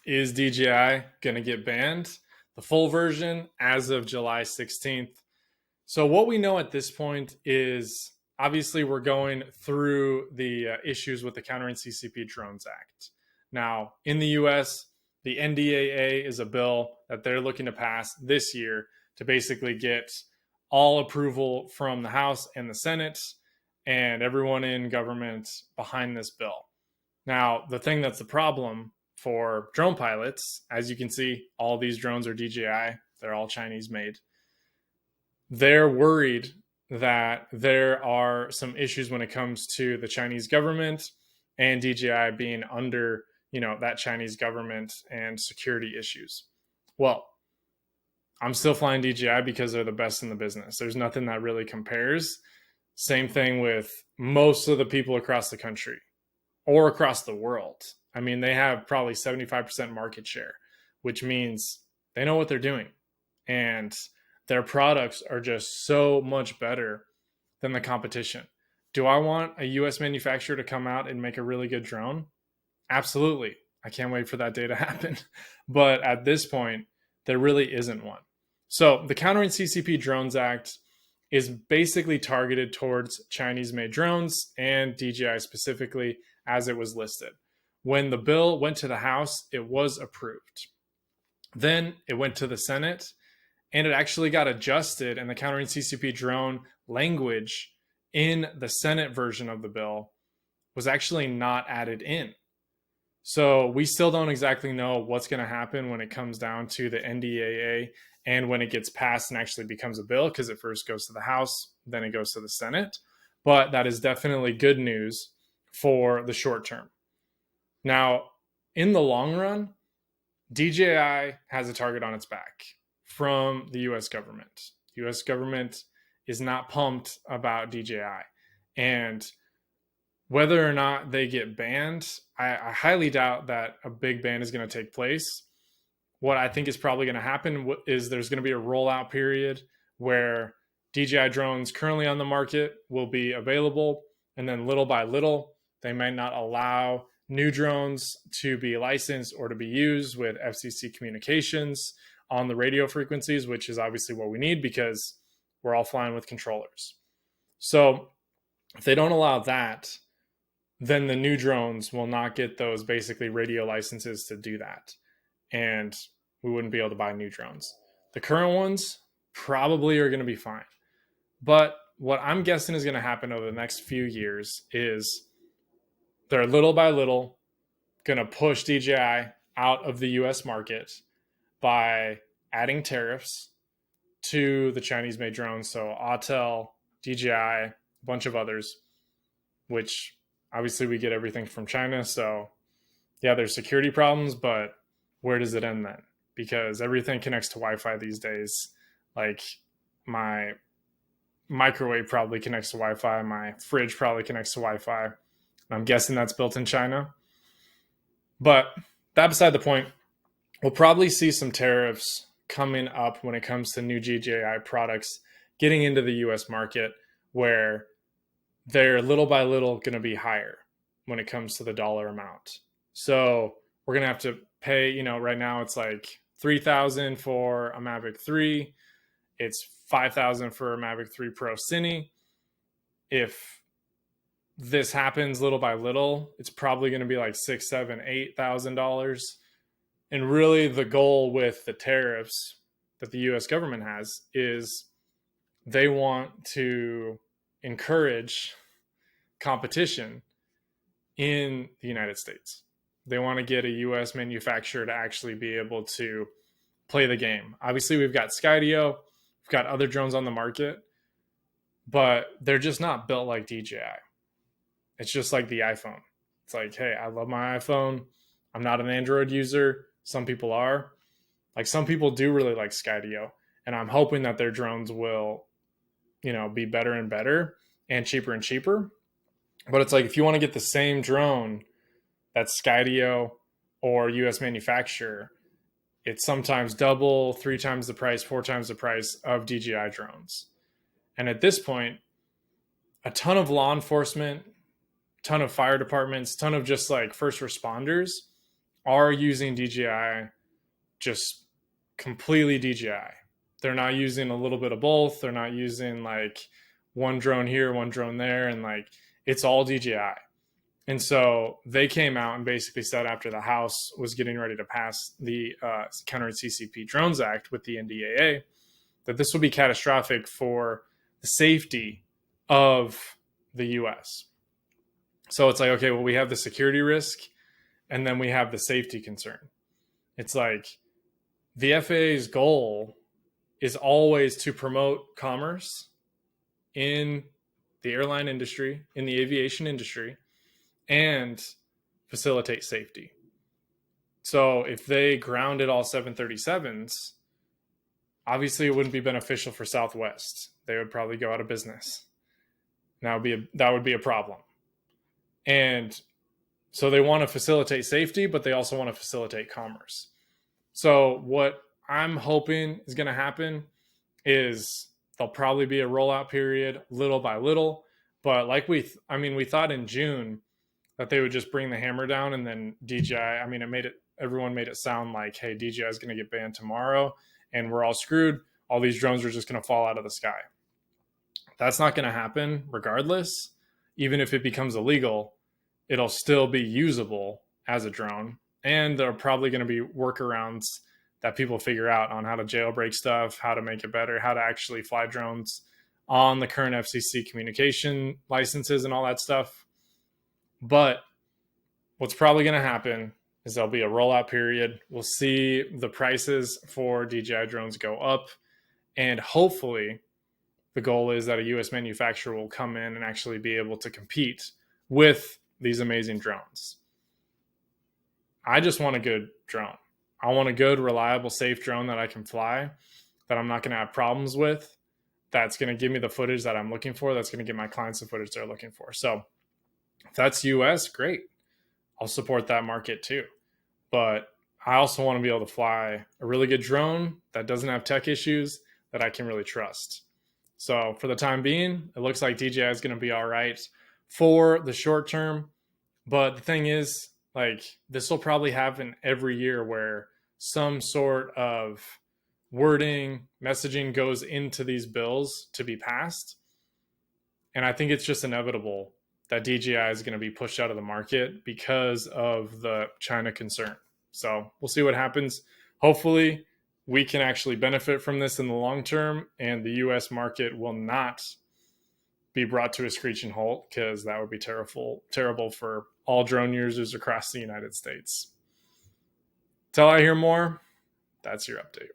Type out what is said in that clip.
Is DJI going to get banned? The full version as of July 16th. So, what we know at this point is obviously we're going through the issues with the Countering CCP Drones Act. Now, in the US, the NDAA is a bill that they're looking to pass this year to basically get all approval from the House and the Senate and everyone in government behind this bill. Now, the thing that's the problem for drone pilots, as you can see, all these drones are DJI, they're all Chinese made. They're worried that there are some issues when it comes to the Chinese government and DJI being under, that Chinese government and security issues. Well, I'm still flying DJI because they're the best in the business. There's nothing that really compares. Same thing with most of the people across the country or across the world. I mean, they have probably 75% market share, which means they know what they're doing. And their products are just so much better than the competition. Do I want a US manufacturer to come out and make a really good drone? Absolutely. I can't wait for that day to happen. But at this point, there really isn't one. So the Countering CCP Drones Act is basically targeted towards Chinese-made drones and DJI specifically as it was listed. When the bill went to the House, it was approved. Then it went to the Senate, and it actually got adjusted, and the Countering CCP drone language in the Senate version of the bill was actually not added in. So we still don't exactly know what's going to happen when it comes down to the NDAA and when it gets passed and actually becomes a bill, because it first goes to the House, then it goes to the Senate. But that is definitely good news for the short term. Now, in the long run, DJI has a target on its back from the US government. The US government is not pumped about DJI. And whether or not they get banned, I highly doubt that a big ban is going to take place. What I think is probably going to happen is there's going to be a rollout period where DJI drones currently on the market will be available. And then little by little, they might not allow new drones to be licensed or to be used with FCC communications on the radio frequencies, which is obviously what we need because we're all flying with controllers. So if they don't allow that, then the new drones will not get those basically radio licenses to do that. And we wouldn't be able to buy new drones. The current ones probably are going to be fine. But what I'm guessing is going to happen over the next few years is they're little by little going to push DJI out of the US market by adding tariffs to the Chinese-made drones. So Autel, DJI, a bunch of others, which obviously we get everything from China. So yeah, there's security problems, but where does it end then? Because everything connects to Wi-Fi these days. Like my microwave probably connects to Wi-Fi. My fridge probably connects to Wi-Fi. I'm guessing that's built in China. But that beside the point, we'll probably see some tariffs coming up when it comes to new DJI products getting into the US market, where they're little by little going to be higher when it comes to the dollar amount. So we're going to have to pay, right now it's like $3,000 for a Mavic 3. It's $5,000 for a Mavic 3 Pro Cine. If this happens little by little, it's probably going to be like $6,000, $7,000, $8,000. And really the goal with the tariffs that the US government has is they want to encourage competition in the United States. They want to get a US manufacturer to actually be able to play the game. Obviously, we've got Skydio, we've got other drones on the market, but they're just not built like DJI. It's just like the iPhone. It's like, hey, I love my iPhone. I'm not an Android user. Some people are. Like, some people do really like Skydio, and I'm hoping that their drones will, be better and better and cheaper. But it's like, if you want to get the same drone that's Skydio or US manufacturer, it's sometimes double, 3 times the price, 4 times the price of DJI drones. And at this point, a ton of law enforcement, ton of fire departments, ton of just like first responders are using DJI, just completely DJI. They're not using a little bit of both. They're not using like one drone here, one drone there, and like it's all DJI. And so they came out and basically said, after the House was getting ready to pass the Countering CCP Drones Act with the NDAA, that this would be catastrophic for the safety of the US. So it's like, okay, well, we have the security risk and then we have the safety concern. It's like the FAA's goal is always to promote commerce in the airline industry, in the aviation industry, and facilitate safety. So if they grounded all 737s, obviously it wouldn't be beneficial for Southwest. They would probably go out of business. That would be a problem. And so they want to facilitate safety, but they also want to facilitate commerce. So what I'm hoping is going to happen is there'll probably be a rollout period little by little. But like we thought in June that they would just bring the hammer down, and then DJI, everyone made it sound like, hey, DJI is going to get banned tomorrow and we're all screwed. All these drones are just going to fall out of the sky. That's not going to happen regardless. Even if it becomes illegal, it'll still be usable as a drone. And there are probably going to be workarounds that people figure out on how to jailbreak stuff, how to make it better, how to actually fly drones on the current FCC communication licenses and all that stuff. But what's probably going to happen is there'll be a rollout period. We'll see the prices for DJI drones go up. And hopefully the goal is that a US manufacturer will come in and actually be able to compete with these amazing drones. I just want a good drone. I want a good, reliable, safe drone that I can fly, that I'm not going to have problems with, that's going to give me the footage that I'm looking for, that's going to give my clients the footage they're looking for. So if that's US, great. I'll support that market too. But I also want to be able to fly a really good drone that doesn't have tech issues, that I can really trust. So for the time being, it looks like DJI is going to be all right for the short term. But the thing is, like, this will probably happen every year where some sort of wording, messaging goes into these bills to be passed. And I think it's just inevitable that DJI is going to be pushed out of the market because of the China concern. So we'll see what happens. Hopefully we can actually benefit from this in the long term, and the US market will not be brought to a screeching halt, because that would be terrible for all drone users across the United States. Till I hear more, that's your update.